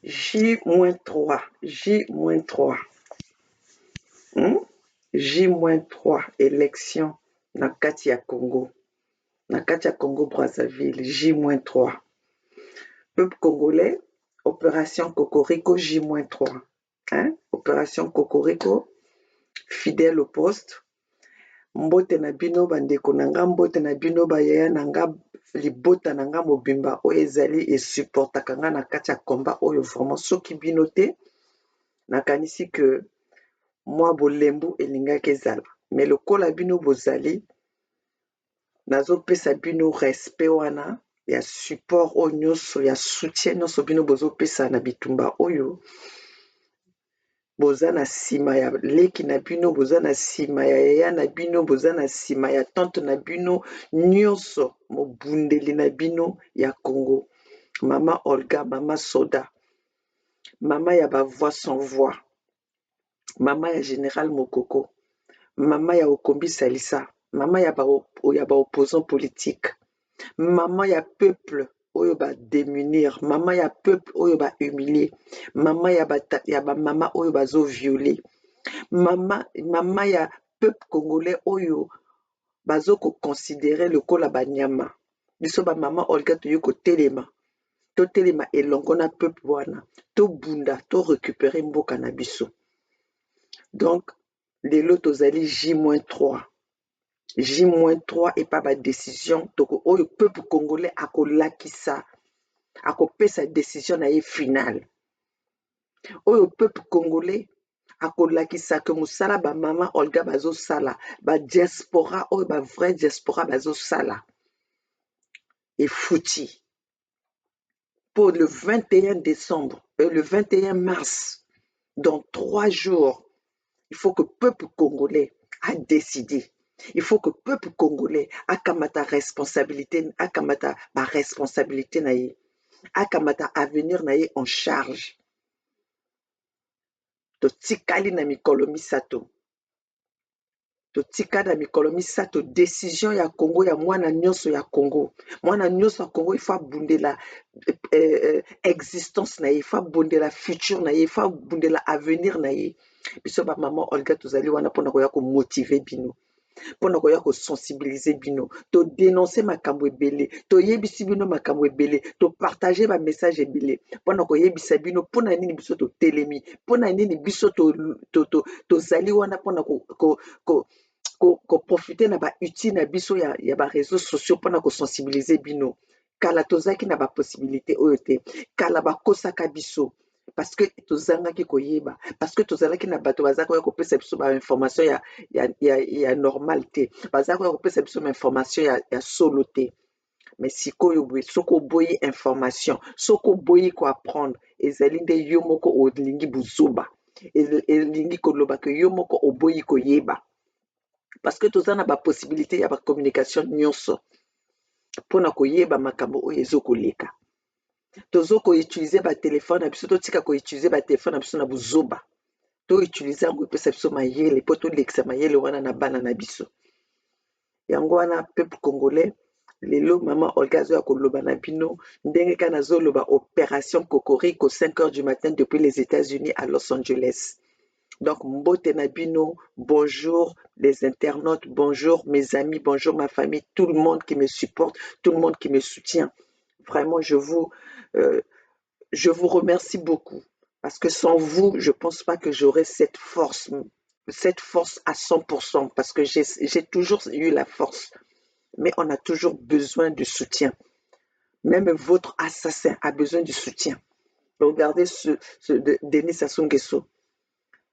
J-3, J-3. J-3 élection na kati ya Congo. Na kati ya Congo Brazzaville, J-3. Peuple congolais, opération Cocorico J-3. Opération Cocorico, fidèle au poste. Mbote na bino bandeko nanga, mbote na bino bayaya nanga, libota nanga mobimba oyo ezali et supportaka nga na kati ya combat oyo vraiment soki bino te nakanisi que moi bolembu elingaki ezala mais lokola bino bozali nazopesa bino respect wana ya support oyo nyonso ya soutien nyonso bino bozopesa na bitumba oyo boza na nsima ya leki na bino, boza na nsima ya yaya na bino, boza na nsima ya tante na bino nyonso mobundeli na bino ya Congo. Mama Olga, mama Soda, mama ya ba voix sans voix, mama ya Général Mokoko, mama ya Okombi Salisa, mama ya ba opposant politique, mama ya peuple oyo ba démunir, mama ya peuple oyo ba humilier, mama ya ba mama oyo bazo violer, mama ya peuple congolais oyo bazo ko considérer lokola banyama. Biso ba mama Olga toyo ko telema, to telema elongo na peuple wana, to bunda, to récupérer mboka na biso. Donc lelo tozali J-3. J-3 et pas ba décision toko oyo peuple congolais akolakisa akopesa décision na ye finale. Oyo peuple congolais akolakisa que musala ba mama Olga bazo sala, ba diaspora oyo ba vrai diaspora bazo sala. Et fouti. Pour le 21 décembre, le 21 mars, dans 3 jours, il faut que le peuple congolais a décidé. Il faut que le peuple congolais a kamata responsabilité, a kamata ba responsabilité na ye, a kamata avenir na ye en charge. To tikali na mikolo misato. To tikali na mikolo misato décision ya Congo ya mwana nyonso ya Congo. Mwana nyonso ya Congo il faut bundela existence na ye, il faut bundela futur na ye, il faut bundela avenir na ye. Biso ba maman Olga tozali wana pona koya ko motiver bino. Pona koya ko sensibiliser bino, to dénoncer makambo ebele, to yebisi bino makambo ebele, to partager ba message ebele, pona ko yebisa bino pona nini biso to telemi, pona nini biso to zali wana pona ko profiter na ba utile na biso ya ba réseaux sociaux pona ko sensibiliser bino. Kala tozaki na ba possibilité oyo te, kala bakosaka biso. Parce que tozangaki koyeba, parce que tozalaki na bato bazaka koya kopesa biso ba information ya normal te, bazaka koya kopesa biso ma information ya solo te. Mais sikoyo boye soko boyi information, soko boyi ko apprendre, ezali nde yo moko olingi buzoba, elingi koloba ke yo moko oboyi koyeba. Parce que tozana ba possibilité ya ba communication nyonso pona koyeba makambo oyo ezokoleka. Tozo ko utiliser ba téléphone na biso, to tika ko utiliser ba téléphone na biso na buzoba. To utiliser ngo pesa biso mayele, po to lekisa mayele wana na bana na biso. Yango wana peuple congolais, lelo mama Olga zo ya koloba na bino, ndenge kana zo loba opération Cocorico 5h du matin depuis les États-Unis à Los Angeles. Donc mbote na bino, bonjour les internautes, bonjour mes amis, bonjour ma famille, tout le monde qui me supporte, tout le monde qui me soutient. Vraiment, je vous remercie beaucoup parce que sans vous, je ne pense pas que j'aurais cette force à 100% parce que j'ai toujours eu la force. Mais on a toujours besoin de soutien. Même votre assassin a besoin de soutien. Regardez Denis Sassou Nguesso.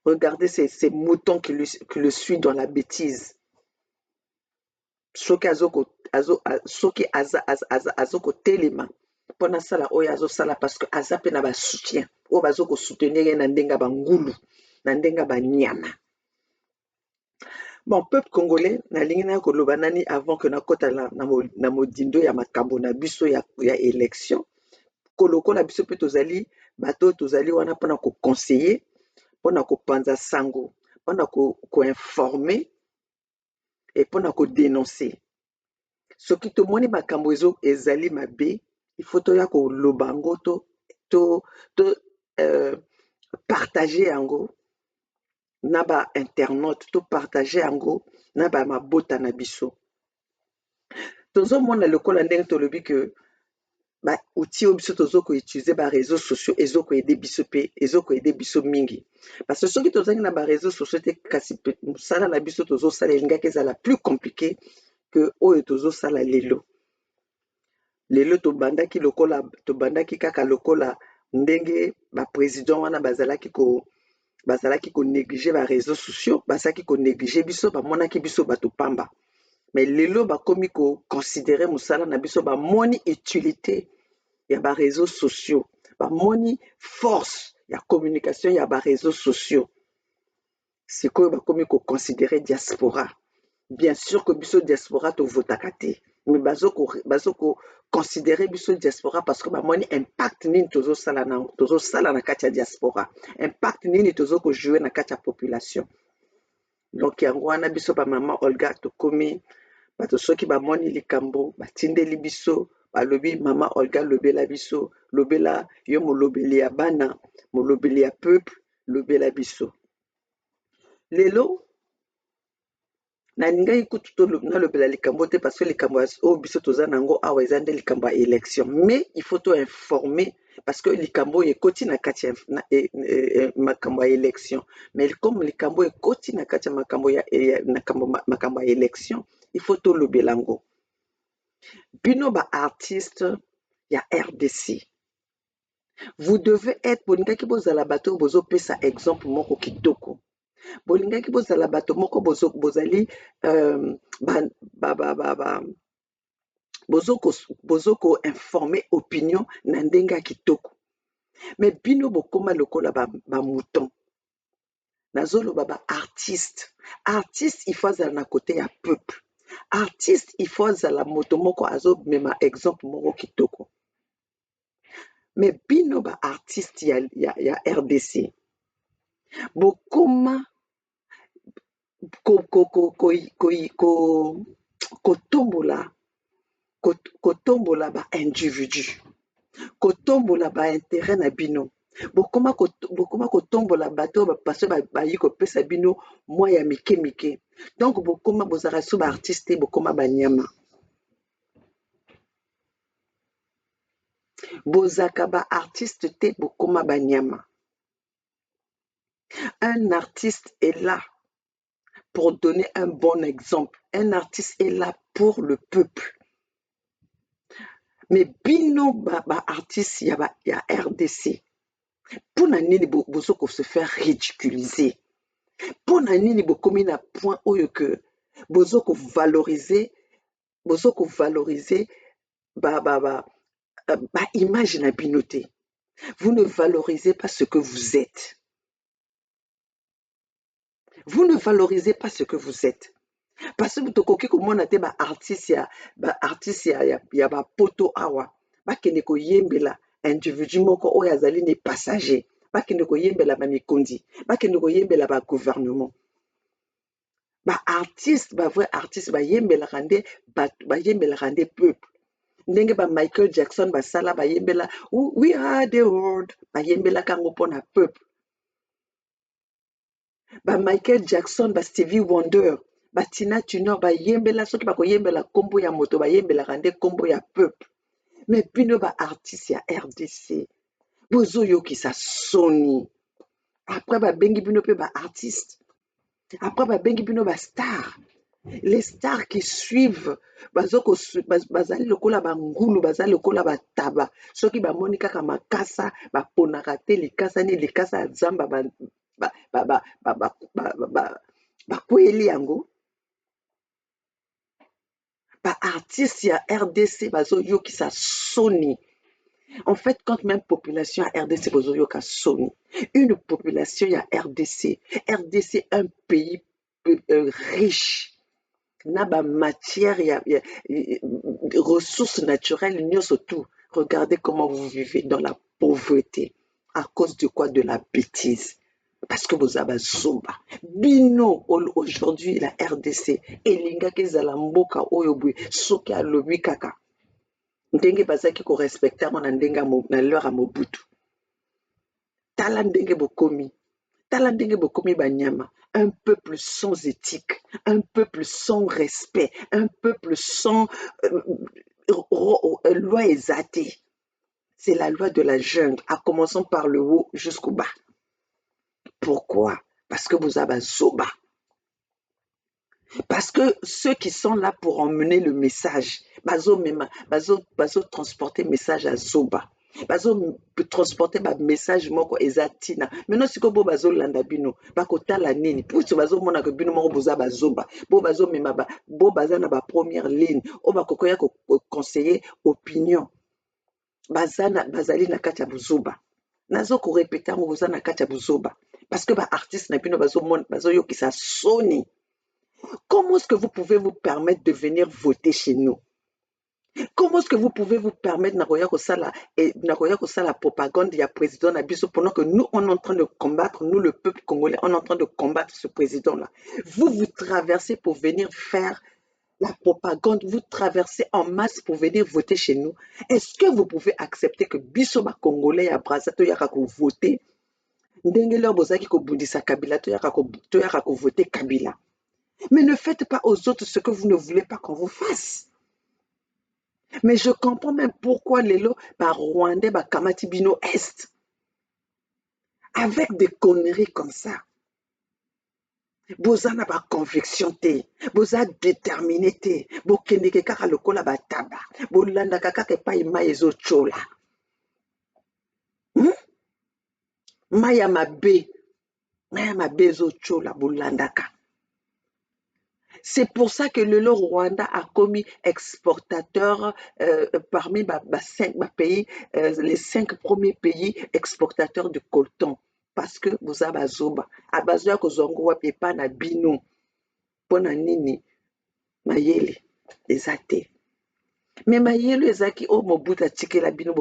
Regardez ces moutons qui le suivent dans la bêtise. Soki azoko telema. Pona sala oyo azosala parce que aza pe na ba soutien oyo bazoko soutenir ye na ndenga bangulu na ndenga banyama. Bon, peuple congolais nalingi na koloba nani avant que nakota na modindo ya makambo na biso ya élection kolokola biso pe tozali bato tozali wana pona ko conseiller, pona ko panza sango, pona ko informer et pona ko dénoncer. Soki tomoni makambo ezali mabe, il faut toya ko lobango partager yango na ba internaute to partager yango na ba mabota na biso. Tozomona lokola ndenge tolobi que ba outil oyo biso tozokoutilize ba réseaux sociaux ezokoede biso mpe ezokoede biso mingi, parce que soki tozangi na ba réseaux sociaux te kasi mosala na biso tozosala elingaki ezala plus compliqué que oyo tozosala lelo. Lelo tobandaki kaka lokola ndenge baprésident wana bazalaki konéglige ba réseaux sociaux, bazalaki konéglige biso, bamonaki biso bato pamba. Mais lelo bakomi koconsidere mosala na biso, bamoni utilité ya ba réseaux sociaux, bamoni force ya communication ya ba réseaux sociaux. Sikoyo bakomi koconsidere diaspora. Bien sûr que biso diaspora tovotaka te, mais bazokoconsidere biso diaspora parce que bamoni impact nini tozosala na kati ya diaspora, impact nini tozokojouer na kati ya population. Donc yango wana biso bamama Olga tokomi bato soki bamoni likambo batindeli biso balobi mama Olga lobela biso, lobela yo molobeli ya bana, molobeli ya peuple, lobela biso. Lelo nalingai kutu nalobela likambo te parce que likambo oyo biso toza nango awa eza nde likambo ya élection, mais il faut to informer parce que likambo oyo ekoti na kati ya makambo ya élection, mais comme likambo ekoti na kati ya makambo ya élection, il faut tolobela yango. Bino ba artiste ya RDC, vous devez être bolingaki bozala bato bozopesa exemple moko kitoko, bolingaki bozala bato moko bozali bozoko informer opinion na ndenge ya kitoko, mais bino bokoma lokola bamouton. Nazoloba ba artiste il faut azala na côté ya peuple, artiste il faut azala moto moko azomema exemple moko kitoko. Mais bino ba artiste ya RDC bokoma kotombola ba individu, kotombola ba intérêt na bino, bokoma kotombola bato parce bayi kopesa bino mwa ya mike mike. Donc bokoma bozala so ba artiste bokoma banyama, bozaka ba artiste te bokoma banyama. Un artiste est là pour donner un bon exemple, un artiste est là pour le peuple. Mais bino ba artiste ya RDC, pona nini bozoko se faire ridiculiser, pona nini bokomi na point oyo que bozoko valoriser ba image na bino te. Vous ne valorisez pas ce que vous êtes. Vous ne valorisez pas ce que vous êtes. Parce que tokoki komona te ba artiste ya ba poto awa bakende koyembela individu moko oyo azali ne passager, bakende koyembela ba mikondi, bakende koyembela ba gouvernement. Ba artiste, ba vrai artiste bayembelaka nde peuple. Ndenge ba Michael Jackson basala bayembela we are the world, bayembelaka yango mpona peuple. Ba Michael Jackson, ba Stevie Wonder, ba Tina Turner bayembela, soki bakoyembela kombo ya moto bayembelaka nde kombo ya peuple. Mais bino ba artiste ya RDC bozoyokisa soni. Après babengi bino mpe ba artiste, après babengi bino ba star. Les stars qui suivent bazali lokola bangulu, bazali lokola bataba, soki bamoni kaka makasa baponaka te likasa ni likasa ya zamba bakweli yango. Ba artiste ya RDC bazoyokisa soni. En fait, quand même population ya RDC bazoyoka soni, une population ya RDC un pays riche na ba matière ya ressources naturelles nyonso tout. Regardez comment vous vivez dans la pauvreté. À cause de quoi? De la bêtise. Parce que vous avez zomba. Bino aujourd'hui la RDC elingaki ezala mboka oyo boye soki alobi kaka ndenge bazaki ko respecter na ndenge na leur ya Mobutu. tala ndenge bokomi. Tala ndenge bokomi banyama. Un peuple sans éthique, un peuple sans respect, un peuple sans loi exatée. C'est la loi de la jungle, en commençant par le haut jusqu'au bas. Pourquoi? Parce que vous avez Zoba. Parce que ceux qui sont là pour emmener le message, bazo transporter message à Zoba. Bazo transporter ba message moko ezatina. Maintenant siko bo bazo landa bino, bakota la nini. Puisque bazo mona que bino moko boza bazoba. Bo bazo mema ba, bo baza na ba première ligne. O ba kokoya ko conseiller opinion. Bazali na kati ya buzoba. Nazo ko répéter ngo boza na kati ya buzoba. Parce que ba artiste na bino bazo yokisa soni. Comment est-ce que vous pouvez vous permettre de venir voter chez nous? Comment est-ce que vous pouvez vous permettre de la propagande du président Nabiso pendant que nous, on est en train de combattre, nous, le peuple congolais, on est en train de combattre ce président-là. Vous traversez pour venir faire la propagande, vous traversez en masse pour venir voter chez nous. Est-ce que vous pouvez accepter que Bisoba Congolais à Brazzaville yaka ko voter? Ndengele bozaki ko bundisa Kabila to yaka ko voter Kabila. Mais ne faites pas aux autres ce que vous ne voulez pas qu'on vous fasse. Mais je comprends même pourquoi les lots par Rwandais, par Kamatibino Est. Avec des conneries comme ça. Boza n'a pas conviction té, boza déterminé té, bo kende ke kaka lokola ba taba, bo landa kaka ke pa ima ezo chola. Maya mabe ezo chola bo landaka. C'est pour ça que le Rwanda a commis exportateur parmi les 5 premiers pays exportateurs de coton. Parce que vous avez Zoba. Abazoya kozongo wapi pa na bino. Pona nini mayele ezate. Mais mayele ezaki o mobuta tike la bino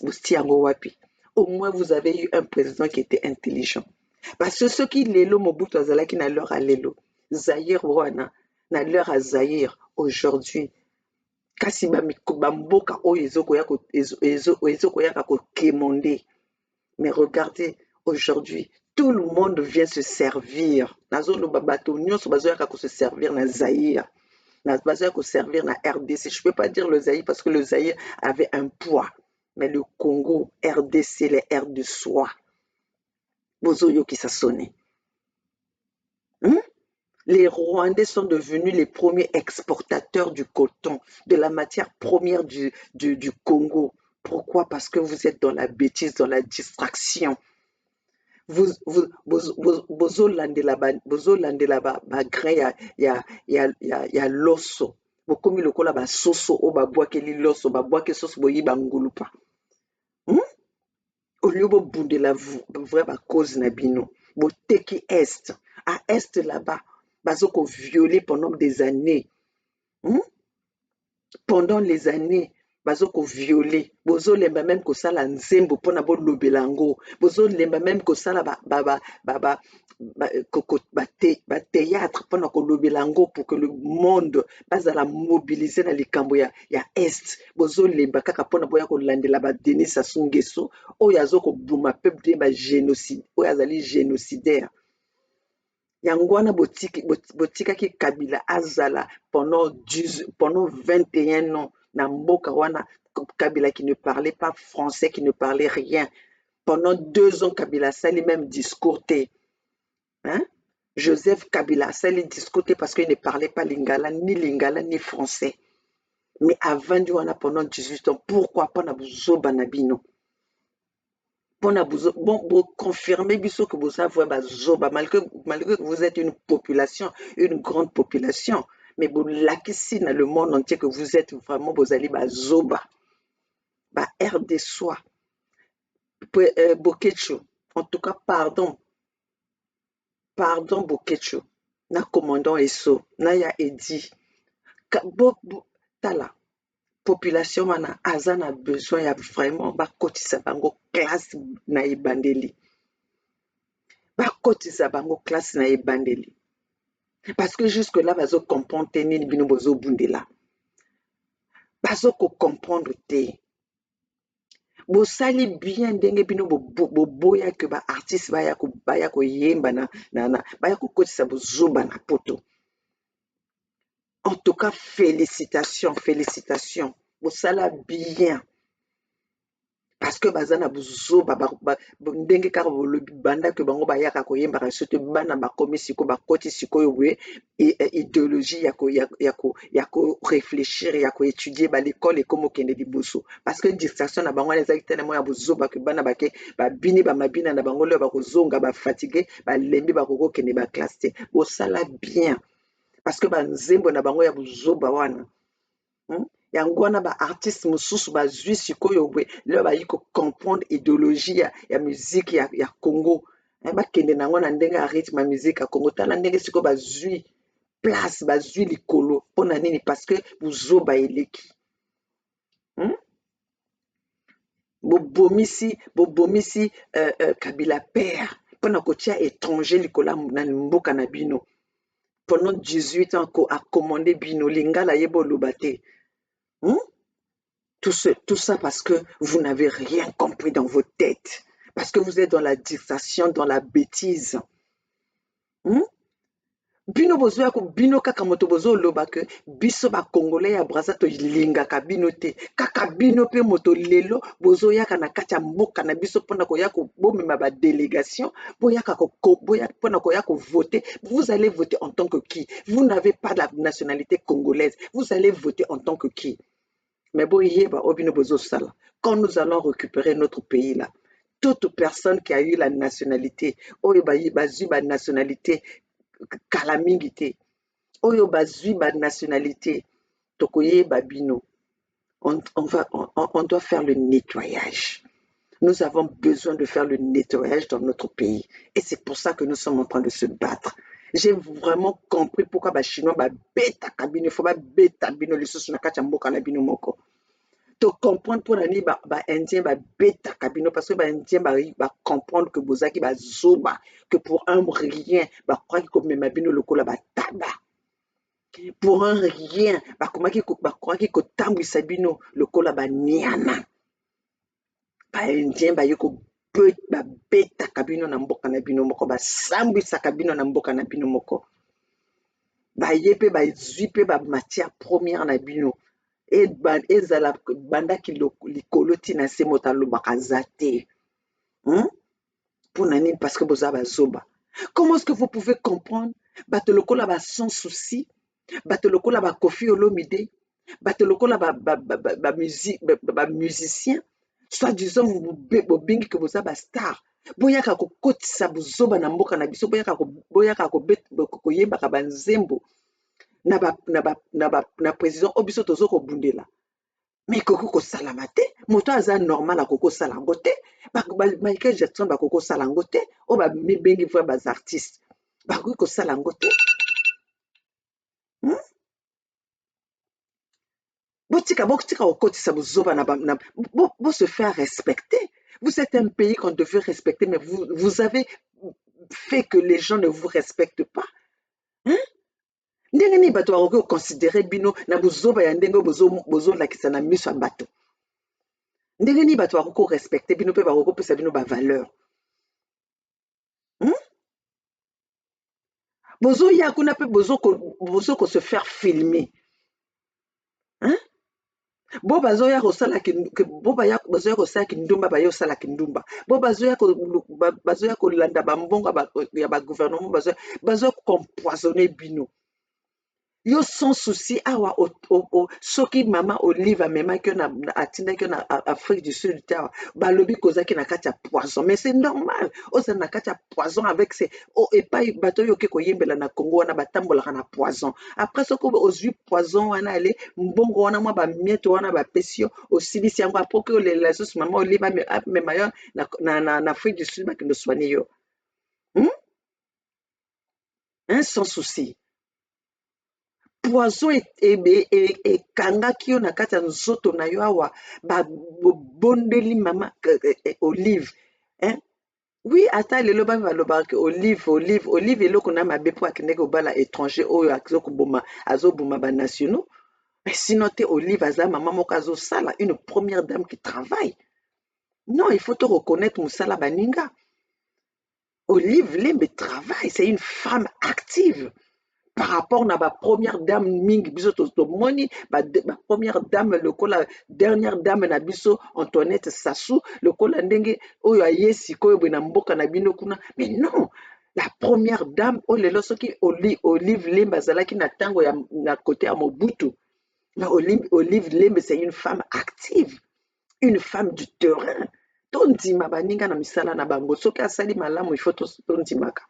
bostiango wapi. Au moins vous avez eu un président qui était intelligent. Parce que ceux qui lelo mobuta azalaki na leur à lelo. Zaïre wana na l'heure à Zaïre aujourd'hui kasi bamboka oyo ezokoyaka kokemonde. Mais regardez aujourd'hui tout le monde vient se servir nazoloba bato nyonso bazoyaka ko se servir na Zaïre bazoyaka ko servir na RDC. Je peux pas dire le Zaïre parce que le Zaïre avait un poids, mais le Congo, RDC, les airs de soi bozoyo qui ça sonne. Les Rwandais sont devenus les premiers exportateurs du coton, de la matière première du Congo. Pourquoi? Parce que vous êtes dans la bêtise, dans la distraction. Vous landela ba grain ya loso. Vous komi lokola ba soso o ba boakeli loso, ba boake soso boyi ba ngulupa. Au lieu de bouder la vraie cause na bino, bo teki est, à est là-bas, bazoko violé pendant des années. Pendant les années, bazoko violé. Bozo lemba même ko sala nzembo pona bo lobelango. Bozo lemba même ko sala théâtre pona ko lobelango pour que le monde bazala mobiliser na likambo ya est. Bozo lemba kaka pona boya ko landela ba Denis Sassou Nguesso oyo azoko buma peuple ba génocide, oyo azali génocidaire. Yangwana botika ki Kabila azala pendant 21 ans na mboka wana. Kabila qui ne parlait pas français, qui ne parlait rien. Pendant 2 ans, Kabila sali même discourté. Joseph Kabila sali discourté parce qu'il ne parlait pas Lingala ni français. Mais avant pendant 18 ans, pourquoi pas na buzoba na bino? Bon, confirmez biso que vous avez bazoba, malgré que vous êtes une population, une grande population, mais vous lakisi dans le monde entier que vous êtes vraiment, vous allez bazoba, ba air de soi, Bokecho, en tout cas, pardon, Bokecho, na commandant Esso, na ya Edi, tala. Population wana aza na besoin ya vraiment bakotisa bango classe na ebandeli. Bakotisa bango classe na ebandeli. Parce que jusque là bazo comprendre te nini bino bozo bundela. Bazo ko comprendre te. bosali bien ndenge bino boya que ba artiste baya ko yemba baya ko kotisa bozoba na poto. En tout cas, félicitations, félicitations. Bosala bien. Parce que bazana buzoba ndenge kaka bolobi banda que bango bayaka koyemba ka sote bana bakomi siko bakoti sikoyo we idéologie ya ko réfléchir ya ko étudier ba l'école comme kende liboso parce que distraction na bango les acteurs na ya buzoba que bana bake ba bini ba mabina na bango le ba kozonga ba fatigué ba lembi ba koko kende ba classe te bosala bien parce que ba nzembo na bango ya buzoba wana yango wana ba artiste mosusu bazwi sikoyo bwe lelo bayi comprendre idéologie ya musique ya Congo bakende nango na ndenge ya rythme ya musique ya Congo tala ndenge sikoyo bazwi place bazwi likolo mpona nini parce que buzoba eleki bobomisi Kabila père mpona kotia étranger likolo na mboka na bino pendant 18 ans akommande bino lingala yeba oloba te. Tout ça parce que vous n'avez rien compris dans vos têtes. Parce que vous êtes dans la distraction, dans la bêtise. Bino bozo ko bino kaka moto bozo loba que biso ba congolais ya braza to linga ka bino te kaka bino pe moto lelo bozo yaka na kati ya mboka na biso pona ko yako bomema ba délégation boyaka ko boya pona ko yako voter. Vous allez voter en tant que qui? Vous n'avez pas la nationalité congolaise. Vous allez voter en tant que qui? Mais bon, quand nous allons récupérer notre pays là, toute personne qui a eu la nationalité, la nationalité kalamingité, la nationalité tokoye babino, on doit faire le nettoyage. Nous avons besoin de faire le nettoyage dans notre pays. Et c'est pour ça que nous sommes en train de se battre. J'ai vraiment compris pourquoi les Chinois bêta kabino, il faut pas bêta bino les sous na kachamboka na bino moko. To comprendre pour nani ba indien bêta kabino parce que ba indien ba comprendre que bozaki ba zoba que pour un rien ba croire que comme mabino lokola ba taba. Pour un rien ba croire que tambwisa bino lokola ba niana. Ba indien ba yoko beta kabino na mboka na bino moko ba sambwisa kabino na mboka na bino moko ba yepe ba zwipe ba matière première na bino et ezala banda ki likolo tina se mota lobaka zate pour nani parce que boza ba zoba. Comment est-ce que vous pouvez comprendre bato lokola ba sans souci bato lokola ba Koffi Olomide bato lokola ba musicien soit-disant bobingi que boza ba star boyaka kokotisa bozoba na mboka na biso boyaka koyebaka banzembo na président obiso tozo kobundela mais koko kosalama te moto aza normal akoko sala yango te Michael Jackson bakoko sala yango te o bamibengi vraies bas artistes bakoki kosala yango te botika kokotisa bozoba se faire respecter. Vous êtes un pays qu'on devait respecter, mais vous avez fait que les gens ne vous respectent pas. Ndenge ni bato bakoki considérer bino na bozoba ya ndenge bozolakisa na miso ya bato. Ndenge ni bato bakoki respecter bino mpe bakoki kopesa bino bavaleur. Bozoya kuna mpe bozo se faire filmer. Bo bazoya kosala kindumba bayo sala kindumba bo bazoya kolanda bambongo ya ba gouvernement bazoya kompoisonner bino yo sans souci awa soki mama Olive amemaki na atindaki na Afrique du Sud tawa balobi kozaki na kati ya poison mais c'est normal oza na kati ya poison avec ces epai bato oyo oke koyembela na Congo wana batambolaka na poison après soki ozwi poison wana ale mbongo wana mwa bamieto wana bapesi yo osilisi yango apoke olela susu mama Olive amema yo na Afrique du Sud bakende soigner yo sans souci. Poison ekangaki yo na kati ya nzoto na yo awa babondeli mama Olive oui ata lelo balobaka Olive eloko na mabe po akendeki kobala étranger oyo azoboma banationaux mais sinon te Olive aza mama moko azosala une première dame qui travaille Non, il faut te reconnaître Moussala Baninga. Olive Lembe travaille, c'est une femme active. Par rapport à ma première dame mingi biso tomoni ma première dame lokola dernière dame na biso Antoinette Sassou lokola ndenge oyo aye sikoyo boye na mboka na bino kuna, mais non, la première dame oyo lelo soki Olive Lembe azalaki na ntango ya na côté ya Mobutu, mais Olive Lembe c'est une femme active, une femme du terrain. Tondima baninga na misala na bango soki asali malamu il faut tondimaka.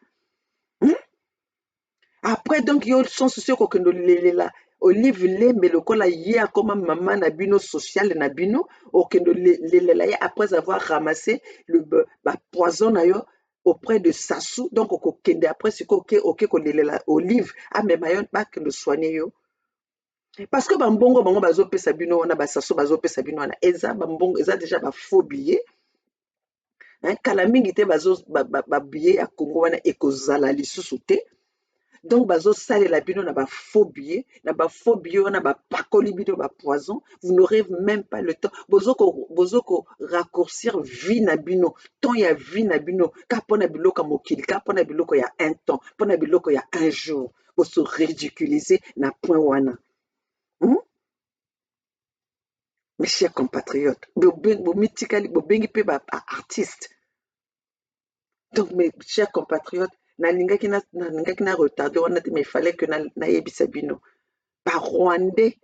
Après donc yo son souci kokende lelela Olive Lembe lokola ye akoma mama na bino social na bino okende lelela ye après avoir ramassé le poison na yo auprès de Sassou, donc okende après siko oke kolelela Olive amema yo bakende soigner yo parce que bambongo bango bazopesa bino wana basaso bazopesa bino wana eza bambongo eza déjà bafaux billet. Kala mingi te babillet ya Congo wana ekozala lisusu te. Donc bazosalela bino na bafaux billets wana bapakoli bino bapoison, vous n'aurez même pas le temps bozoko raccourcir vie na bino, temps ya vie na bino ka mpona biloko ya mokili, ka mpona biloko ya un temps, mpona biloko ya un jour boso ridiculiser na point wana. Mes chers compatriotes, bomitikali bobengi mpe baartiste. Donc mes chers compatriotes, nalingaki na retarder wana te, mais il fallait que nayebisa bino barwandais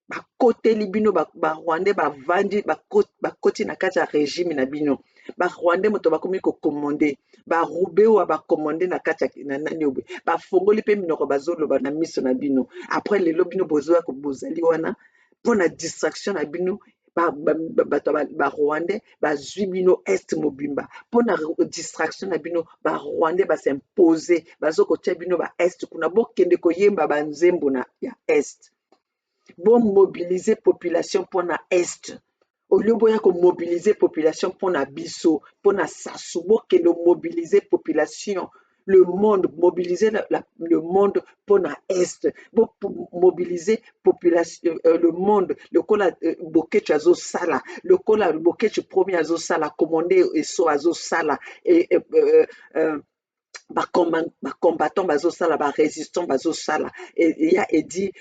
bakoteli bino barwandais bavandi bakoti na kati ya régime na bino, barwandais moto bakomi kokomande barube oyo bakomande na kati na nani oyo bafongoli mpe minoko bazoloba na miso na bino. Après lelo bino bozali wana mpona distraction na bino, bato barwandais bazwi bino este mobimba mpona distraction na bino, barwandais basimpose bazokotia bino baeste kuna bokende koyemba banzembo ya este, bomobilize population mpona este olio boya komobilize population mpona biso mpona Sassou, bokende mobilize population le monde, mobiliser le monde pour la Est, mobiliser population, le monde, le cola boketu azo sala, le cola boketu premier azo sala, commandé et so azo sala, et combattant bazosala résistant bazosala ya edi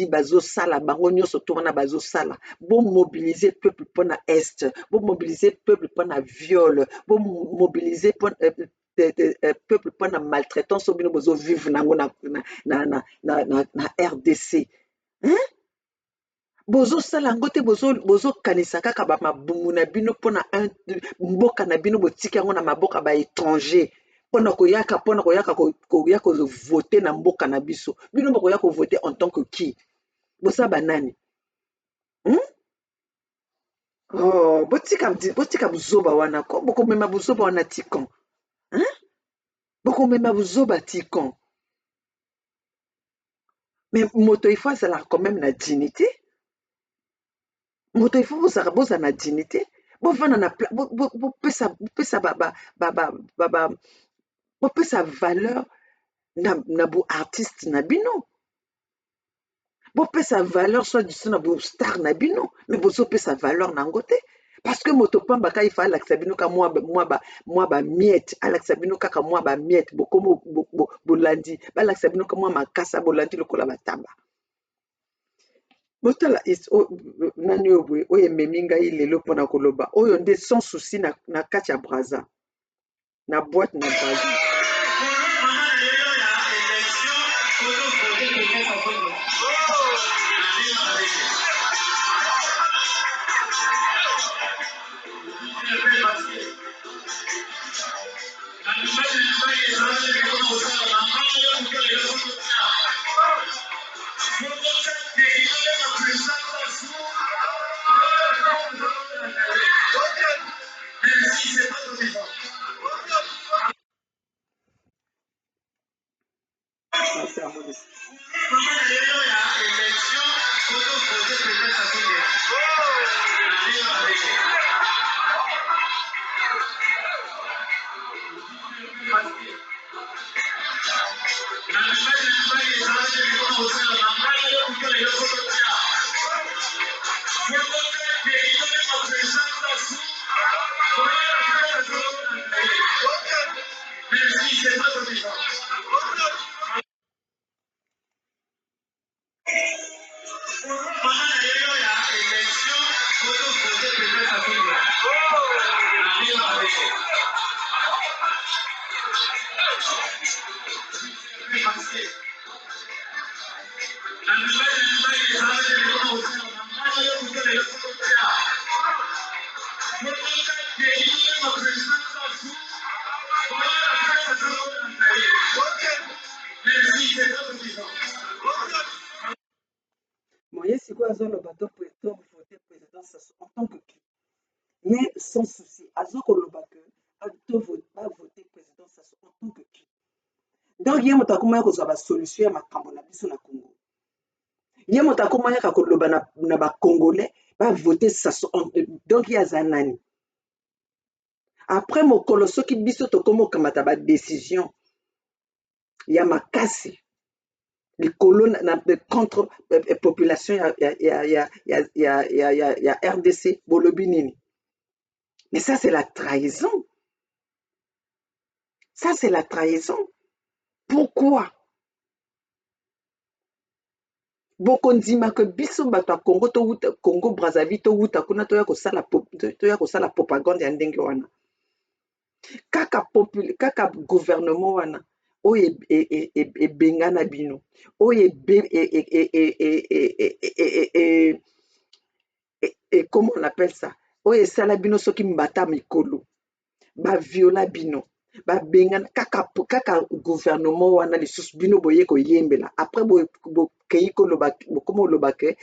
bazosala bango nyonso to wana bazosala, bo mobiliser peuple mpona Est, bo mobiliser peuple mpona viol, bo mobiliser peuple mpona maltraitance oyo bino bozovivre nango na RDC. bozosala yango te, bozokanisa kaka bamabumu na bino mpona mboka na bino, botika yango na maboka baétranger mpona koyaka kovote na mboka na biso. Bino bokoya kovote en tant que qui? Bosala banani? Botika buzoba wana, bokomema buzoba wana tikon, bokomema buzoba tikon. Mais moto il faut azala quand même na dignité, moto il faut bozala na dignité, bovanda na bopesa valeur na bo artiste na bino, bopesa valeur soit du na bo star na bino, mais bozopesa valeur nango te, parce que moto pamba ka ifa alakisa bino ka mwa bamiette, alakisa bino kaka mwa bamiette, bokomo bolandi balakisa bino ka mwa makasa bolandi lokola batamba. Botala nani oyo boye oyo ememi ngai lelo mpona koloba oyo nde sans souci na kati ya Braza, na boîte na Braza. le bateau pour voter président en tant que qui? Il est sans souci. Azoko le bateau, va voter président en tant que qui? Donc, il y a une solution à ma sur la Congo. Il y a une Congolais va voter donc il y a Zanani. Après, mon colosso qui biso to comme kamata décision. Il y a Makasi. Les colons contre la population, il y a RDC, Bolobinini. Mais ça, c'est la trahison. Ça, c'est la trahison. Pourquoi? Bokondima que biso bato Congo Congo Brazzaville to wuta kuna to ya kosala propagande ya ndenge wana. Kaka gouvernement wana oyo ebengana bino oyo comment on appelle ça oyo esala bino soki mbata mikolo baviola bino babengana kaka gouvernement wana lisusu bino boye koyembela après bokei bokoma oloba ke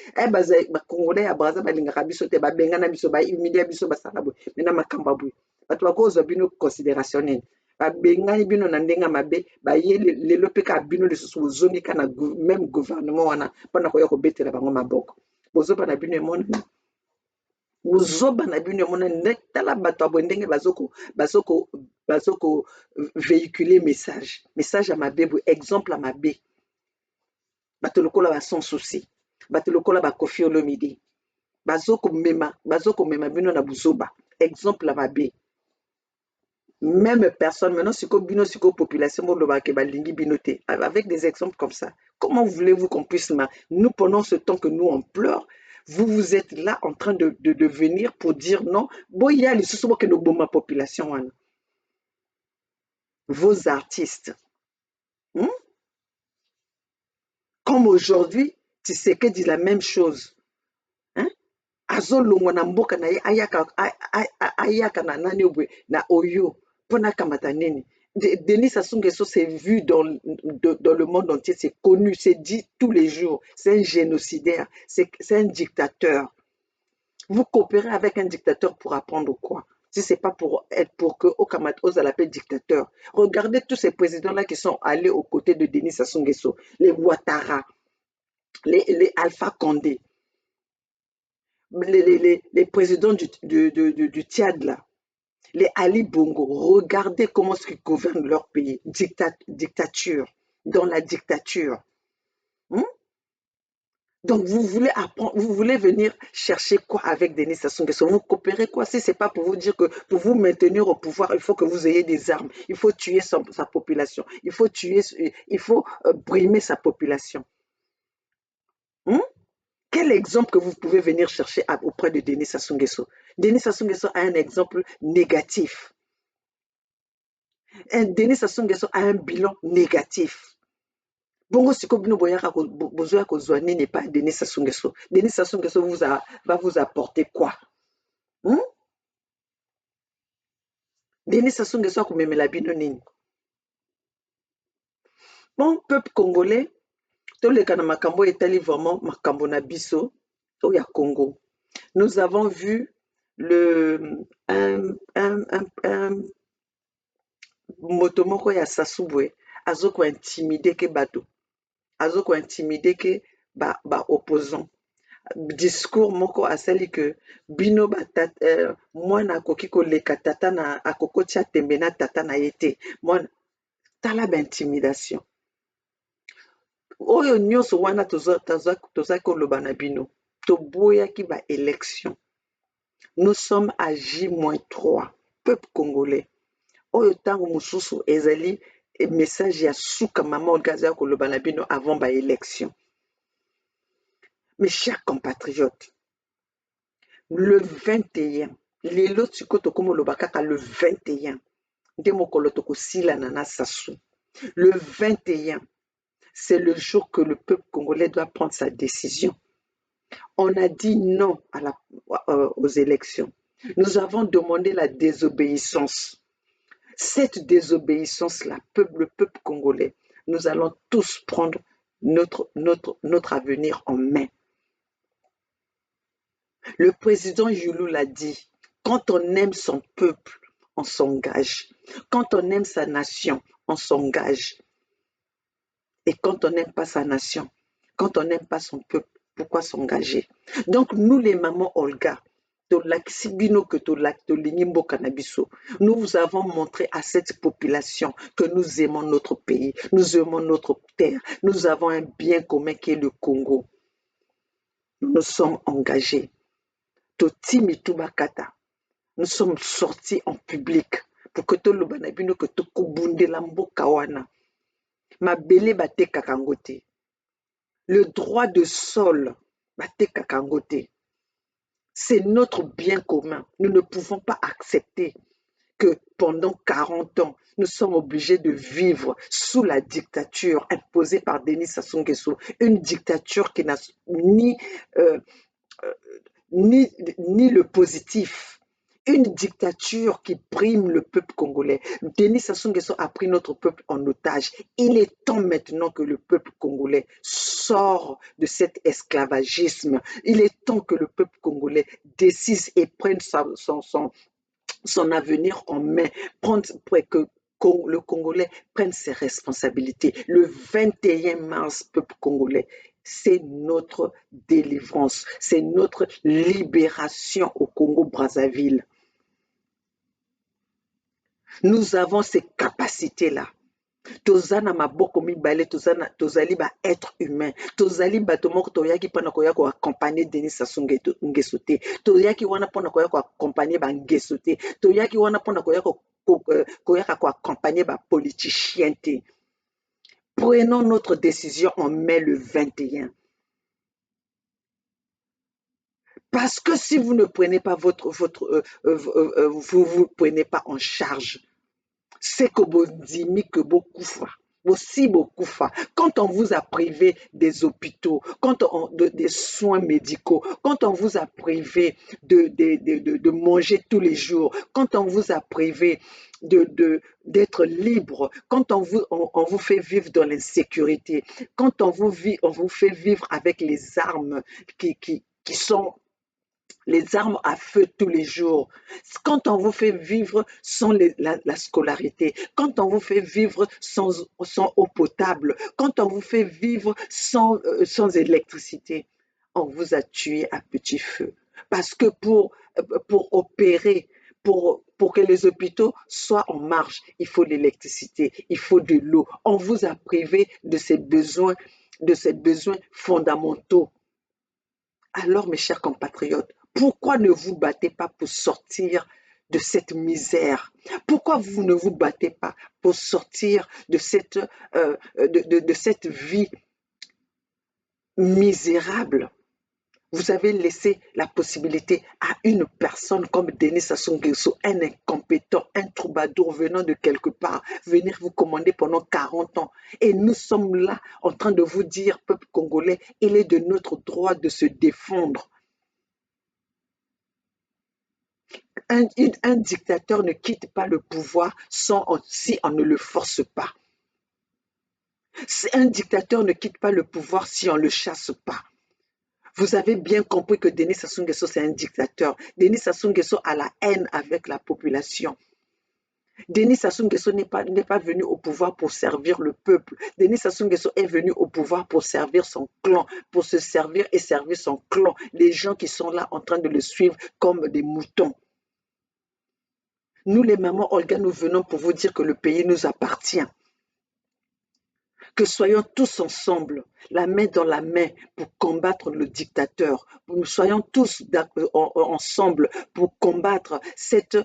bacongolais ya braza balingaka biso te babengana biso bahumilia biso basala boye mena makambo ya boye bato bakozwa bino considération nini babengani bino na ndenge mabe baye lelo mpe kaka bino lisusu bozongi ka na même gouvernement wana mpona koya kobetela bango maboko bozoba na bino emonani bozoba na bino emonani tala bato aboye ndenge bazoko véhiculer message ya mabe boye exemple ya mabe bato lokola sans souci bato lokola Koffi Olomide bazokomema bino na buzoba exemple ya mabe. Même personne, maintenant, si bino si population, balingi binoté, avec des exemples comme ça. Comment voulez-vous qu'on puisse, nous, pendant ce temps que nous, on pleure, vous êtes là en train de venir pour dire non, bon, il y a les sous que nos ma population, hein. Vos artistes. Comme aujourd'hui, tu sais que dit la même chose. Hein? Azolongwa na mboka na ayaka na nani na oyo. Denis Sassou Nguesso, c'est vu dans le monde entier, c'est connu, c'est dit tous les jours. C'est un génocidaire, c'est un dictateur. Vous coopérez avec un dictateur pour apprendre quoi? Si ce n'est pas pour que Okamat Oza l'appelle dictateur. Regardez tous ces présidents-là qui sont allés aux côtés de Denis Sassou Nguesso, les Ouattara, les Alpha Condé, les présidents du Tchad là. Les Ali Bongo, regardez comment ils gouvernent leur pays. Dictature, dans la dictature. Donc, vous voulez apprendre, vous voulez venir chercher quoi avec Denis Sassou Nguesso? Vous coopérez quoi? Si ce n'est pas pour vous dire que pour vous maintenir au pouvoir, il faut que vous ayez des armes. Il faut tuer sa population. Il faut brimer sa population. Quel exemple que vous pouvez venir chercher auprès de Denis Sassou Nguesso? Denis Sassou Nguesso a un exemple négatif. Denis Sassou Nguesso a un bilan négatif. Bongo siko bino boyaka bozoya kozwa nini pas Denis Sassou Nguesso. Denis Sassou Nguesso va vous apporter quoi? Denis Sassou Nguesso akomemela bino nini? Bon, peuple congolais, toleka na makambo etali vraiment makambo na biso oya Congo. Nous avons vu moto moko ya Sassou Boye azoko intimider ke bato, azoko intimider ke ba opposant. Discours moko asali que bino mwana akoki koleka tata na akokotia tembe na tata na yete mwana tala ba intimidation oyo nyonso wana toza koloba na bino toboyaki ba élection. Nous sommes à J-3 peuple congolais oyo tango mususu ezali message ya suka mama Olgaza koloba na bino avant ba élection. Mes chers compatriotes, le 21, lelo tsikoto komo lobakaka le 21, nde mokolo tokosila na Sassou. Le 21, c'est le jour que le peuple congolais doit prendre sa décision. On a dit non aux élections. Nous avons demandé la désobéissance. Cette désobéissance-là, le peuple congolais, nous allons tous prendre notre avenir en main. Le président Youlou l'a dit, quand on aime son peuple, on s'engage. Quand on aime sa nation, on s'engage. Et quand on n'aime pas sa nation, quand on n'aime pas son peuple, pourquoi s'engager? Donc nous les mamans Olga, nous vous avons montré à cette population que nous aimons notre pays, nous aimons notre terre, nous avons un bien commun qui est le Congo. Nous nous sommes engagés. Nous sommes sortis en public pour que tout le banabino que tout kubunde lambo kawana. Mabele bate kakangote. Le droit de sol bate kakangote. C'est notre bien commun. Nous ne pouvons pas accepter que pendant 40 ans, nous sommes obligés de vivre sous la dictature imposée par Denis Sassou Nguesso, une dictature qui n'a euh, ni le positif, une dictature qui prime le peuple congolais. Denis Sassou Nguesso a pris notre peuple en otage. Il est temps maintenant que le peuple congolais sort de cet esclavagisme. Il est temps que le peuple congolais décide et prenne son avenir en main, que le Congolais prenne ses responsabilités. Le 21 mars, peuple congolais, c'est notre délivrance, c'est notre libération au Congo-Brazzaville. Nous avons ces capacités-là. Tozana maboko mibale, tozali ba être humain, tozali bato moko toyaki mpona koya koaccompagner Denis Sassou Nguesso te, toyaki wana mpona koya koaccompagner bangeso te, toyaki wana mpona koyaka koaccompagner bapoliticien te. Prenons notre décision en mai le 21. Parce que si vous ne prenez pas vous prenez pas en charge, c'est que vous dimi que beaucoup fois. Aussi beaucoup fois. Quand on vous a privé des hôpitaux, des soins médicaux, quand on vous a privé de manger tous les jours, quand on vous a privé d'être libre, quand on vous fait vivre dans l'insécurité, quand on vous fait vivre avec les armes qui sont les armes à feu tous les jours, quand on vous fait vivre sans la scolarité, quand on vous fait vivre sans eau potable, quand on vous fait vivre sans électricité, on vous a tué à petit feu. Parce que pour opérer, pour que les hôpitaux soient en marche, il faut de l'électricité, il faut de l'eau. On vous a privé de ces besoins fondamentaux. Alors, mes chers compatriotes, pourquoi ne vous battez pas pour sortir de cette misère? Pourquoi vous ne vous battez pas pour sortir de cette vie misérable? Vous avez laissé la possibilité à une personne comme Denis Sassou Nguesso, un incompétent, un troubadour venant de quelque part, venir vous commander pendant 40 ans. Et nous sommes là en train de vous dire, peuple congolais, il est de notre droit de se défendre. Un dictateur ne quitte pas le pouvoir si on ne le force pas. Un dictateur ne quitte pas le pouvoir si on ne le chasse pas. Vous avez bien compris que Denis Sassou Nguesso, c'est un dictateur. Denis Sassou Nguesso a la haine avec la population. Denis Sassou Nguesso n'est pas venu au pouvoir pour servir le peuple. Denis Sassou Nguesso est venu au pouvoir pour servir son clan, pour se servir et servir son clan. Les gens qui sont là en train de le suivre comme des moutons. Nous, les mamans Olga, nous venons pour vous dire que le pays nous appartient. Que soyons tous ensemble, la main dans la main, pour combattre le dictateur. Nous soyons tous ensemble pour combattre cette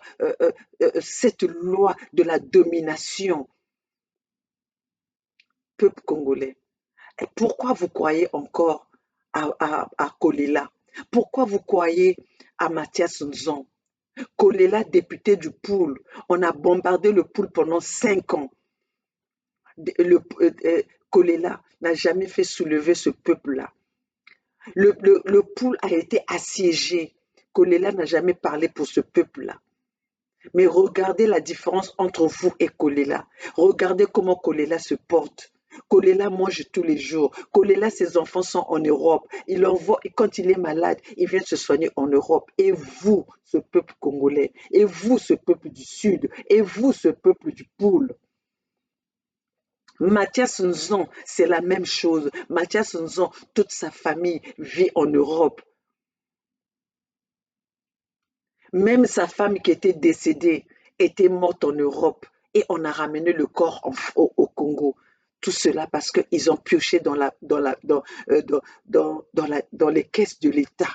loi de la domination. Peuple congolais, et pourquoi vous croyez encore à Kolela? Pourquoi vous croyez à Mathias Nzon? Kolela, député du Poul, on a bombardé le Poul pendant 5 ans. Kolela n'a jamais fait soulever ce peuple-là. Le Poul a été assiégé. Kolela n'a jamais parlé pour ce peuple-là. Mais regardez la différence entre vous et Kolela. Regardez comment Kolela se porte. Kolela mange tous les jours. Kolela, ses enfants sont en Europe. Il envoie, quand il est malade, il vient se soigner en Europe. Et vous, ce peuple congolais, et vous, ce peuple du Sud, et vous, ce peuple du Poule. Mathias Nzon, c'est la même chose. Mathias Nzon, toute sa famille vit en Europe. Même sa femme qui était décédée était morte en Europe et on a ramené le corps au Congo. Tout cela parce qu'ils ont pioché dans les caisses de l'État.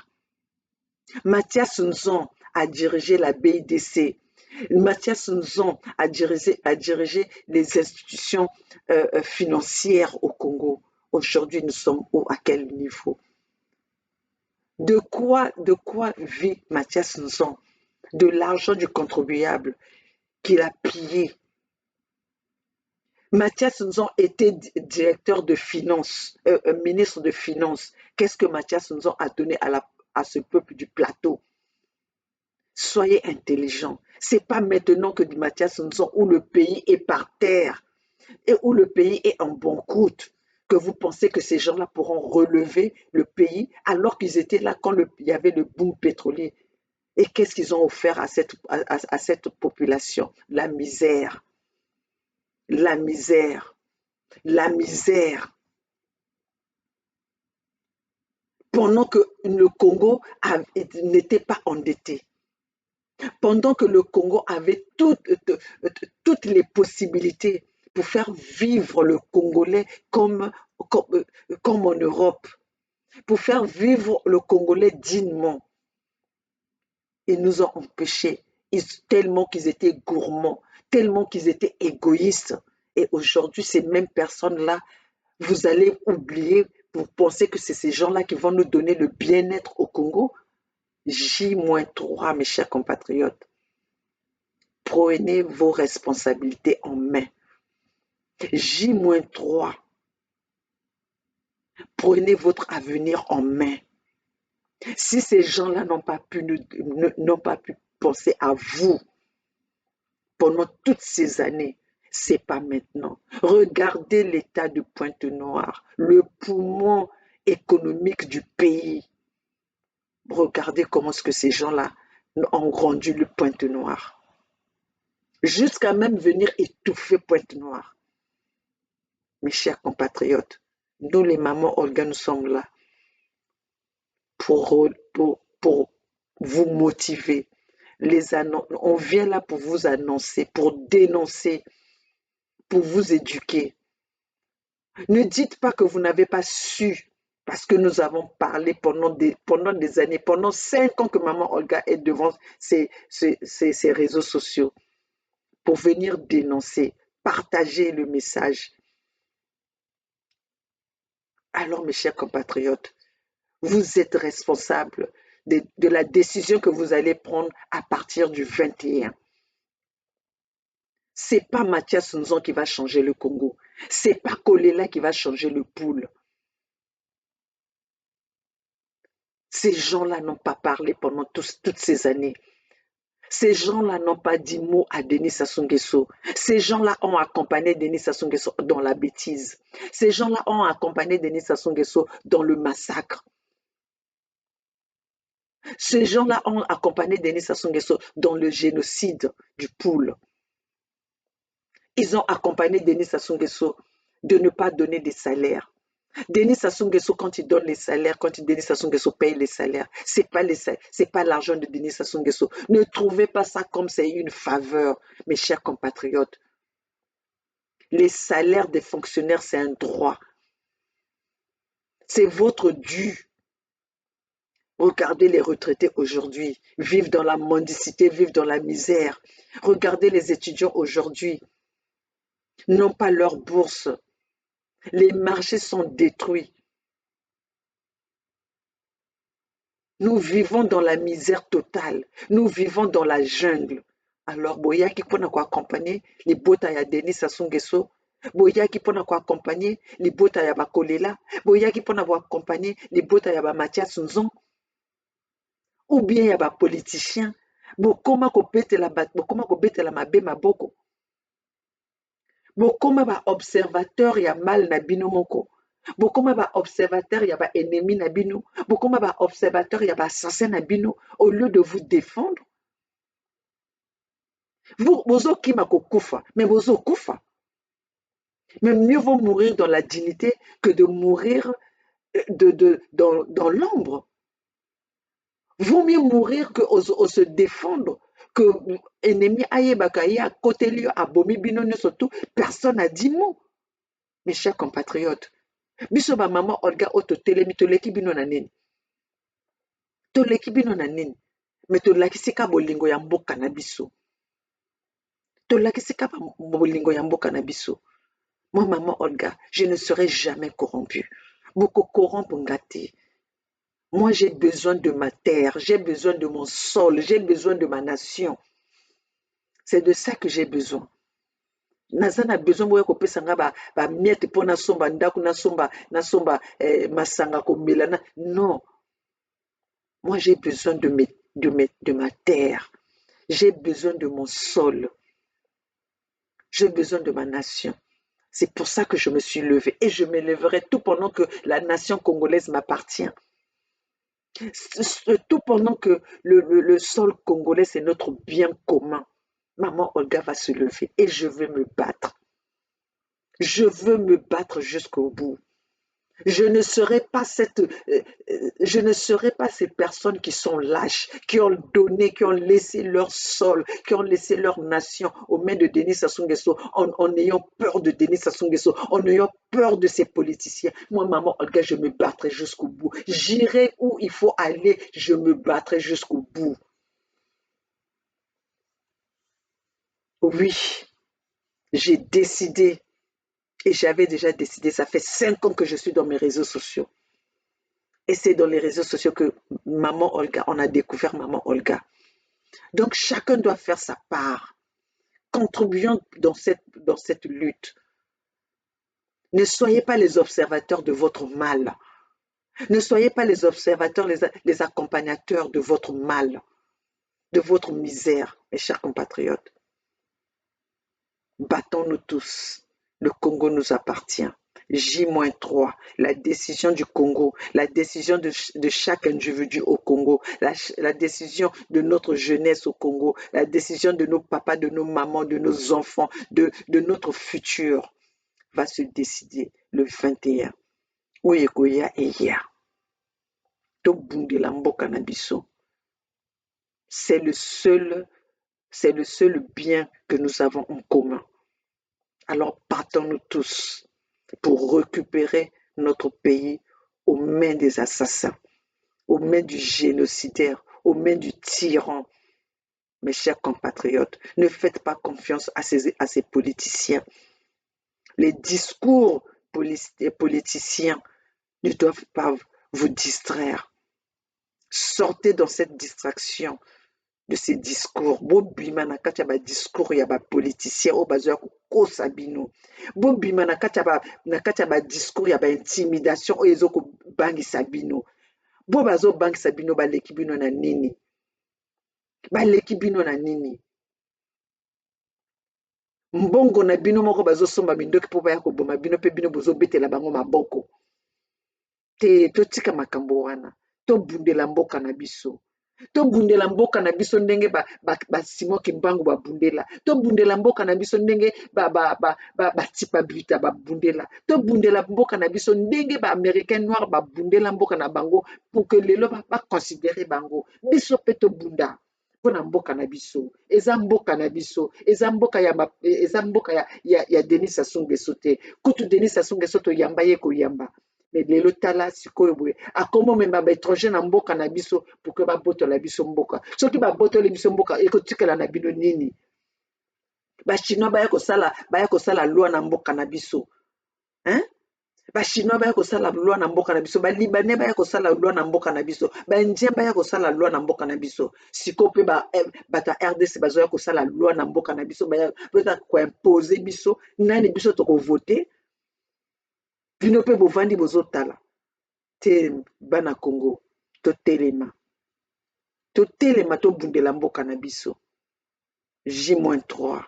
Mathias Nzon a dirigé la BIDC. Mathias Nzon a dirigé les institutions financières au Congo. Aujourd'hui, nous sommes à quel niveau? De quoi vit Mathias Nzon? De l'argent du contribuable qu'il a pillé. Mathias Nzon était directeur de finances, ministre de finances. Qu'est-ce que Mathias Nzon a donné à ce peuple du plateau? Soyez intelligents. C'est pas maintenant que Mathias Nzon, où le pays est par terre et où le pays est en banqueroute, que vous pensez que ces gens-là pourront relever le pays alors qu'ils étaient là quand il y avait le boom pétrolier. Et qu'est-ce qu'ils ont offert à cette population? La misère, la misère, la misère. Pendant que le Congo n'était pas endetté, pendant que le Congo avait toutes les possibilités pour faire vivre le Congolais comme en Europe, pour faire vivre le Congolais dignement. Ils nous ont empêchés, tellement qu'ils étaient gourmands, tellement qu'ils étaient égoïstes. Et aujourd'hui, ces mêmes personnes-là, vous allez oublier, vous pensez que c'est ces gens-là qui vont nous donner le bien-être au Congo? J-3, mes chers compatriotes. Prenez vos responsabilités en main. J-3. Prenez votre avenir en main. Si ces gens-là n'ont pas pu penser à vous pendant toutes ces années, c'est pas maintenant. Regardez l'état de Pointe-Noire, le poumon économique du pays. Regardez comment est-ce que ces gens-là ont rendu le Pointe-Noire. Jusqu'à même venir étouffer Pointe-Noire. Mes chers compatriotes, nous les mamans Olga, nous sommes là pour vous motiver. On vient là pour vous annoncer, pour dénoncer, pour vous éduquer. Ne dites pas que vous n'avez pas su, parce que nous avons parlé pendant des années, pendant 5 ans que maman Olga est devant ces réseaux sociaux pour venir dénoncer, partager le message. Alors, mes chers compatriotes, vous êtes responsables de la décision que vous allez prendre à partir du 21. C'est pas Mathias Nzon qui va changer le Congo. C'est pas Kolela qui va changer le Poule. Ces gens-là n'ont pas parlé pendant toutes ces années. Ces gens-là n'ont pas dit mot à Denis Sassou Nguesso. Ces gens-là ont accompagné Denis Sassou Nguesso dans la bêtise. Ces gens-là ont accompagné Denis Sassou Nguesso dans le massacre. Ces gens-là ont accompagné Denis Sassou Nguesso dans le génocide du Poule. Ils ont accompagné Denis Sassou Nguesso de ne pas donner des salaires. Denis Sassou Nguesso, quand il donne les salaires, quand Denis Sassou Nguesso paye les salaires, c'est pas l'argent de Denis Sassou Nguesso. Ne trouvez pas ça comme c'est une faveur, mes chers compatriotes. Les salaires des fonctionnaires, c'est un droit. C'est votre dû. Regardez les retraités aujourd'hui, vivent dans la mendicité, vivent dans la misère. Regardez les étudiants aujourd'hui, n'ont pas leur bourse. Les marchés sont détruits. Nous vivons dans la misère totale. Nous vivons dans la jungle. Alors, boyaki pona ko accompagner les bota ya Denis Sassou Nguesso, boyaki pona ko accompagner les bota ya Bakolela, boyaki pona ko accompagner les bota ya Mathias Nzon, ou bien ya bapoliticien, bokoma ko betela mabe maboko. bokoma ba observateur ya mal na bino moko, bokoma ba observateur ya ba ennemi na bino, bokoma ba observateur ya ba assassin na bino, au lieu de vous défendre. Vous bozokima kokufa, mais bozokufa. Mais mieux vaut mourir dans la dignité que de mourir dans l'ombre. Vaut mieux mourir que se défendre, que ennemi ayebaka ye à côté lui abomi bino surtout personne n'a dit mot. Mes chers compatriotes, biso ba maman Olga oto telemi toleki bino na nini? Toleki bino na nini? Mais tolakisi ka bolingo ya mboka na biso. Tolakisi ka bolingo ya mboka na biso. Moi, maman Olga, je ne serai jamais corrompue. Beaucoup corrompre ngati. Moi, j'ai besoin de ma terre, j'ai besoin de mon sol, j'ai besoin de ma nation. C'est de ça que j'ai besoin. Naza na besoin boya kopesa nga ba miette po na somba ndako na somba masanga komela na non. Moi, j'ai besoin de ma terre. J'ai besoin de mon sol. J'ai besoin de ma nation. C'est pour ça que je me suis levée et je me lèverai tout pendant que la nation congolaise m'appartient. Tout pendant que le sol congolais, c'est notre bien commun. Maman Olga va se lever et je veux me battre. Je veux me battre jusqu'au bout. Je ne serai pas ces personnes qui sont lâches, qui ont donné, qui ont laissé leur sol, qui ont laissé leur nation aux mains de Denis Sassou Nguesso en ayant peur de Denis Sassou Nguesso, en ayant peur de ces politiciens. Moi, maman Olga, je me battrai jusqu'au bout. J'irai où il faut aller, je me battrai jusqu'au bout. Oui, j'ai décidé, et j'avais déjà décidé, ça fait 5 ans que je suis dans mes réseaux sociaux. Et c'est dans les réseaux sociaux que maman Olga, on a découvert maman Olga. Donc chacun doit faire sa part. Contribuons dans cette lutte. Ne soyez pas les observateurs de votre mal. Ne soyez pas les observateurs, les accompagnateurs de votre mal, de votre misère, mes chers compatriotes. Battons-nous tous. Le Congo nous appartient. J-3, la décision du Congo, la décision de chaque individu au Congo, la décision de notre jeunesse au Congo, la décision de nos papas, de nos mamans, de nos enfants, de notre futur va se décider le 21. Oyekoya eya. Tobundela mboka na biso. C'est le seul bien que nous avons en commun. Alors partons-nous tous pour récupérer notre pays aux mains des assassins, aux mains du génocidaire, aux mains du tyran. Mes chers compatriotes, ne faites pas confiance à ces politiciens. Les discours politiciens ne doivent pas vous distraire. Sortez dans cette distraction de ces discours. Bobima na kati ya ba discours ya ba politicien o bazo kosa bino. Bobima na kati ya ba discours ya ba intimidation o ezoko bangisa bino. Bo bazo bangisa bino baleki bino na nini? Baleki bino na nini? Mbongo na bino moko bazo somba mindoki po baya koboma bino pe bino bozo betela bango maboko. Te totika makambo wana. To bundela mboka na biso. Tobundela mboka na biso ndenge Simon Kimbangu babundela. Tobundela mboka na biso ndenge Tipa Bita babundela. Tobundela mboka na biso ndenge Américain noir babundela mboka na bango pour que lelo considérer bango. Biso pe tobunda mpona mboka na biso. Eza mboka na biso. Eza mboka ya Denis Sassou Nguesso te. Kutu Denis Sassou Nguesso to yamba ye koyamba. Mais lelo tala sikoyo boye akomo memba ba étranger na mboka na biso pour que babotola biso mboka soki babotola biso mboka ekotikala na bino nini bachinois baya kosala loi na mboka na biso bachinois baya kosala loi na mboka na biso balibanais baya kosala loi na mboka na biso baindien baya kosala loi na mboka na biso sikoyo mpe bato ya RDC bazoya kosala loi na mboka na biso baya koimpose biso nani biso tokovote bino mpe bovandi bozotala te. Bana Congo totelema tobundela mboka na biso. J-3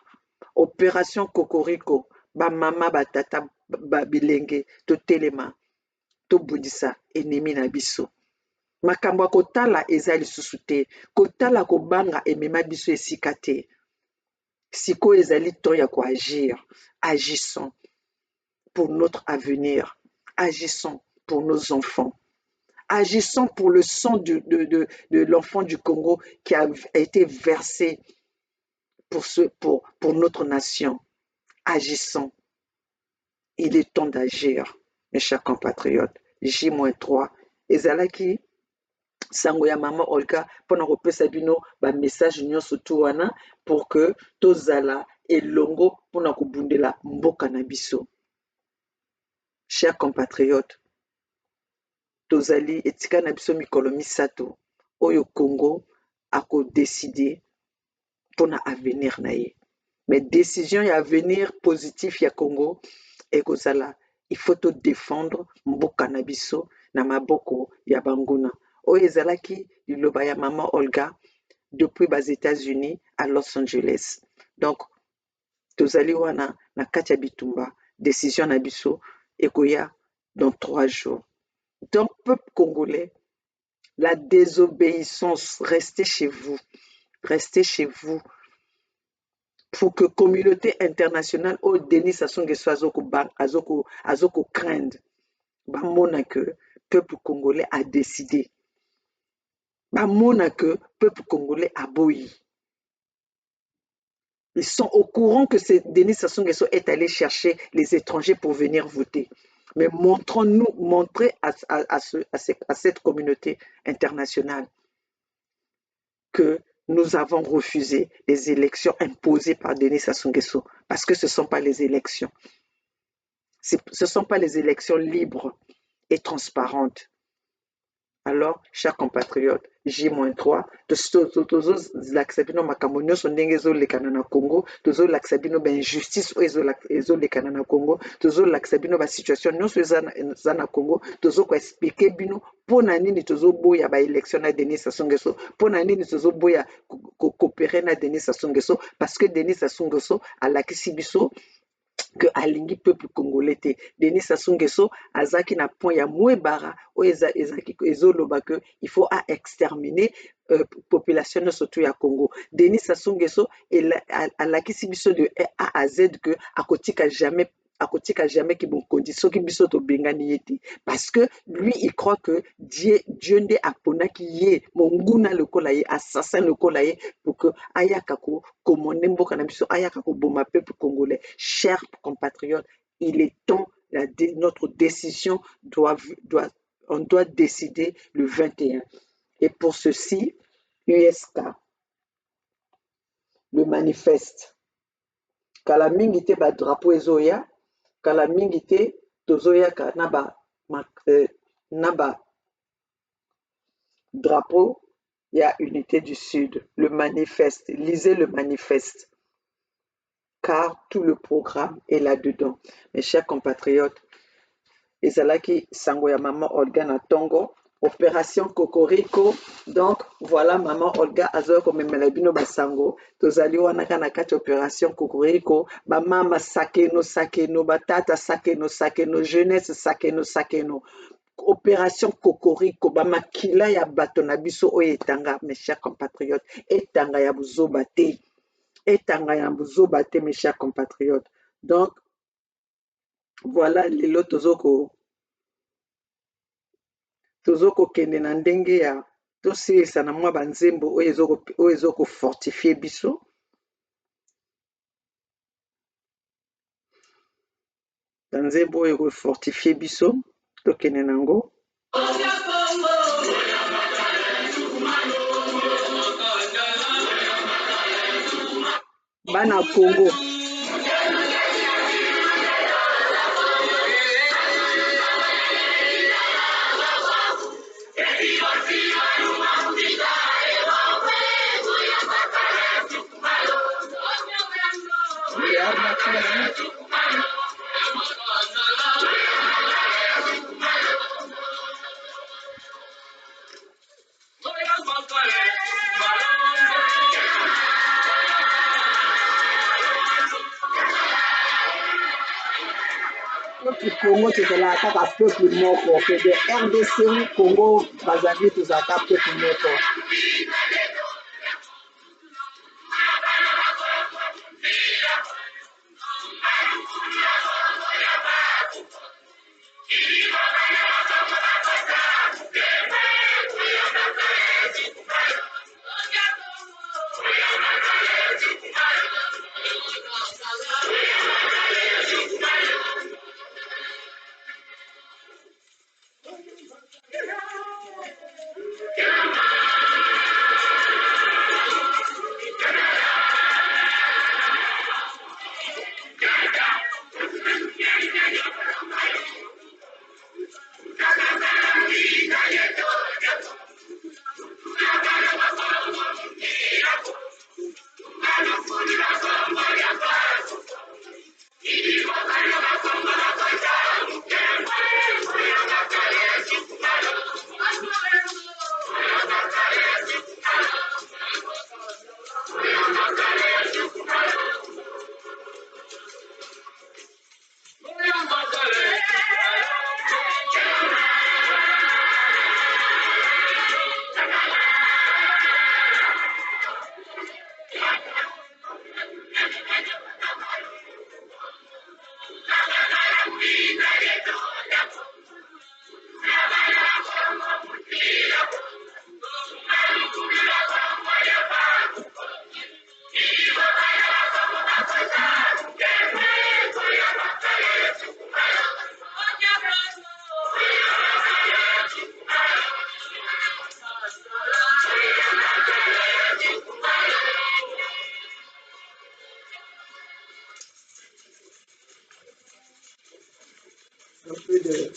opération Cocorico bamama batata bilenge totelema tobundisa ennemi na biso. Makambo ya kotala eza lisusu te, kotala kobanga emema biso esika te. Sikoyo ezali temps ya koagir. Agissons pour notre avenir, agissons pour nos enfants, agissons pour le sang de l'enfant du Congo qui a été versé pour notre nation. Agissons. Il est temps d'agir, mes chers compatriotes. J-3 ezalaki sango ya mama Olga mpona kopesa bino bamessage nyonso tu wana pour que tozala elongo mpona kobundela mboka na biso. Chers compatriotes, tozali etika na biso mikolo misato oyo Congo akodeside mpona avenir na ye. Mais décision ya avenir positif ya Congo ekozala il faut to défendre mboka na biso na maboko ya banguna. Oyo ezalaki liloba ya mama Olga depuis bas États-Unis à Los Angeles. Donc tozali wana na kati ya bitumba décision na biso ekoya dans 3 jours. Donc peuple congolais, la désobéissance, restez chez vous. Restez chez vous. Pour que communauté internationale au Denis Sassou Nguesso azoko craindre bamona que peuple congolais a décidé, bamona que peuple congolais a boyi. Ils sont au courant que Denis Sassou Nguesso est allé chercher les étrangers pour venir voter. Mais montrez à cette communauté internationale que nous avons refusé les élections imposées par Denis Sassou Nguesso parce que ce ne sont pas les élections. Ce ne sont pas les élections libres et transparentes. Alors, chers compatriotes, J-3, tozolakisa bino makambo nyonso ndenge ezolekana na Congo, tozolakisa bino bainjustice oyo ezolekana na Congo, tozolakisa bino basituation nyonso eza na Congo, tozokoexplike bino mpona nini tozoboya baélection na Denis Sassou Nguesso, mpona nini tozoboya kokopere na Denis Sassou Nguesso, parce que Denis Sassou Nguesso alakisi biso que alingi peuple congolais te. Denis Sassou Nguesso azaki na point ya mwebara oyo ezoloba que il faut exterminer population surtout ya Congo. Denis Sassou Nguesso alakisi biso de A à Z que akotika jamais ki bokondi soki biso to bengani yete, parce que lui il croit que Dieu nde aponaki ye monguna lokola ye, assassin lokola ye, pour que ayaka ko komone mboka na biso, ayaka ko boma peuple congolais. Chers compatriotes, il est temps, notre décision on doit décider le 21. Et pour ceci, USK, le manifeste, kala mingi te ba drapeau ezoya, kala mingi te tozoyaka na ba drapeau, il y a unité du Sud, le manifeste, lisez le manifeste, car tout le programme est là-dedans. Mes chers compatriotes, ezalaki sango ya maman Olga na Tongo, opération Cocorico. Donc voilà, maman Olga azoya komemela bino basango, tozali wana kana kati opération Cocorico, ba mama sakeno, batata sakeno, jeunesse sakeno. Opération Cocorico, ba makila ya bato na biso oyo etanga. Mes chers compatriotes, etanga ya buzoba te, mes chers compatriotes. Donc voilà, lelo tozokokende na ndenge ya tosilisa na mwa banzembo oyo ezokofortifie biso. Banzembo oyo ekofortifie biso, tokende nango. Bana Congo, peuple Congo tozalaka kaka peuple moko ke de RDC Congo Brazzaville tozalaka peuple moko. Un peu de...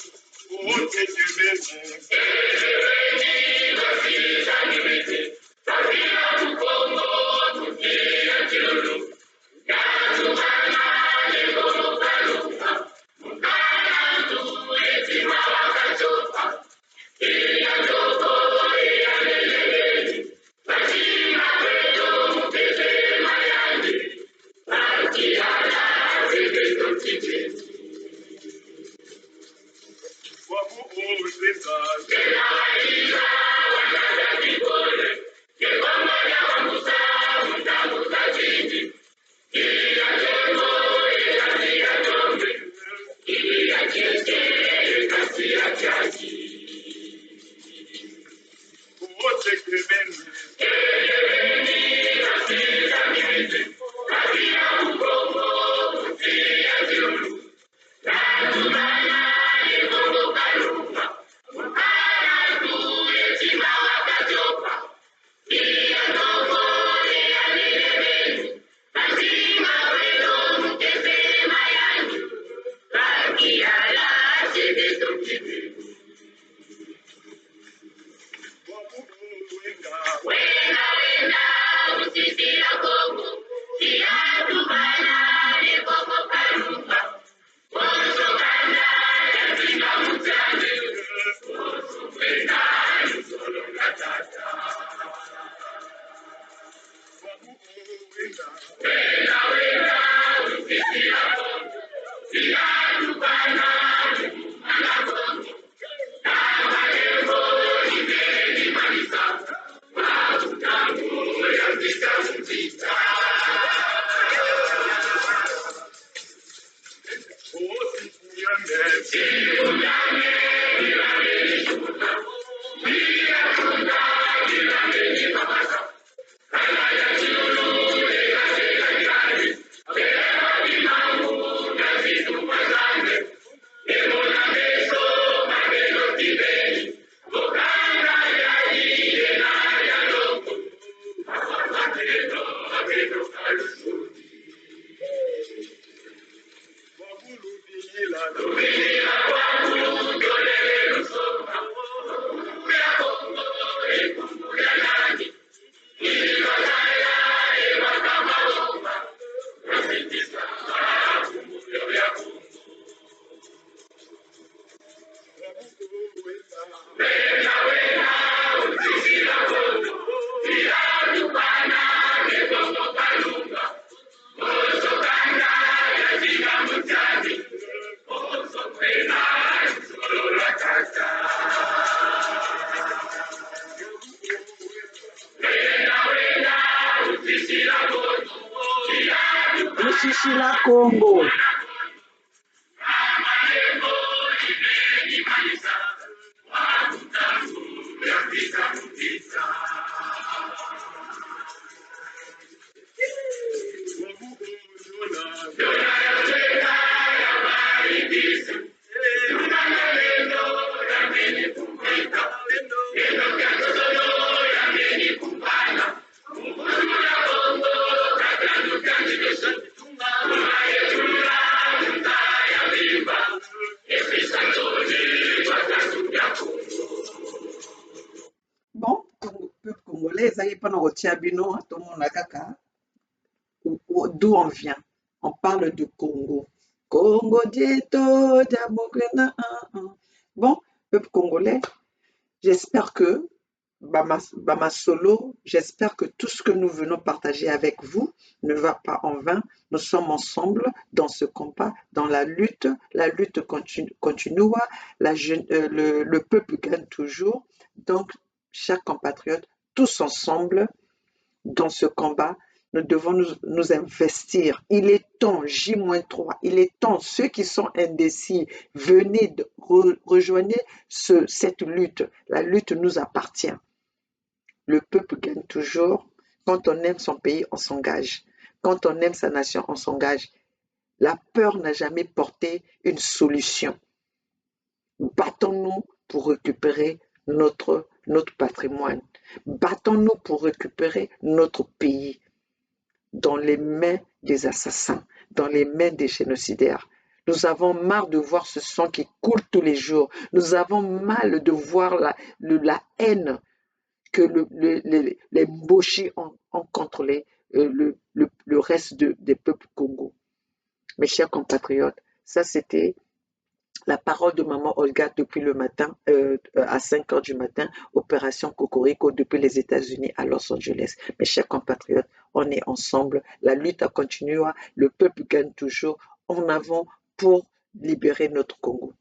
Ishishila Congo. Bon, peuple congolais, ça y est, pendant que bino, tout le monde a kaka, d'où on vient. On parle du Congo. Congo Dieto, Diamogena, Bon, peuple congolais, j'espère que, Bama Solo, j'espère que tout ce que nous venons partager avec vous ne va pas en vain. Nous sommes ensemble dans ce combat, dans la lutte. La lutte continue, le peuple gagne toujours. Donc, chers compatriotes, tous ensemble, dans ce combat, nous devons nous investir. Il est temps, J-3, il est temps, ceux qui sont indécis, venez rejoindre cette lutte. La lutte nous appartient. Le peuple gagne toujours. Quand on aime son pays, on s'engage. Quand on aime sa nation, on s'engage. La peur n'a jamais porté une solution. Battons-nous pour récupérer notre patrimoine. Battons-nous pour récupérer notre pays dans les mains des assassins, dans les mains des génocidaires. Nous avons marre de voir ce sang qui coule tous les jours. Nous avons mal de voir la haine que les Mboshi ont contre le reste des peuples Congo. Mes chers compatriotes, ça c'était la parole de maman Olga depuis le matin, à 5 heures du matin, opération Cocorico depuis les États-Unis à Los Angeles. Mes chers compatriotes, on est ensemble, la lutte a continué, le peuple gagne toujours, en avant pour libérer notre Congo.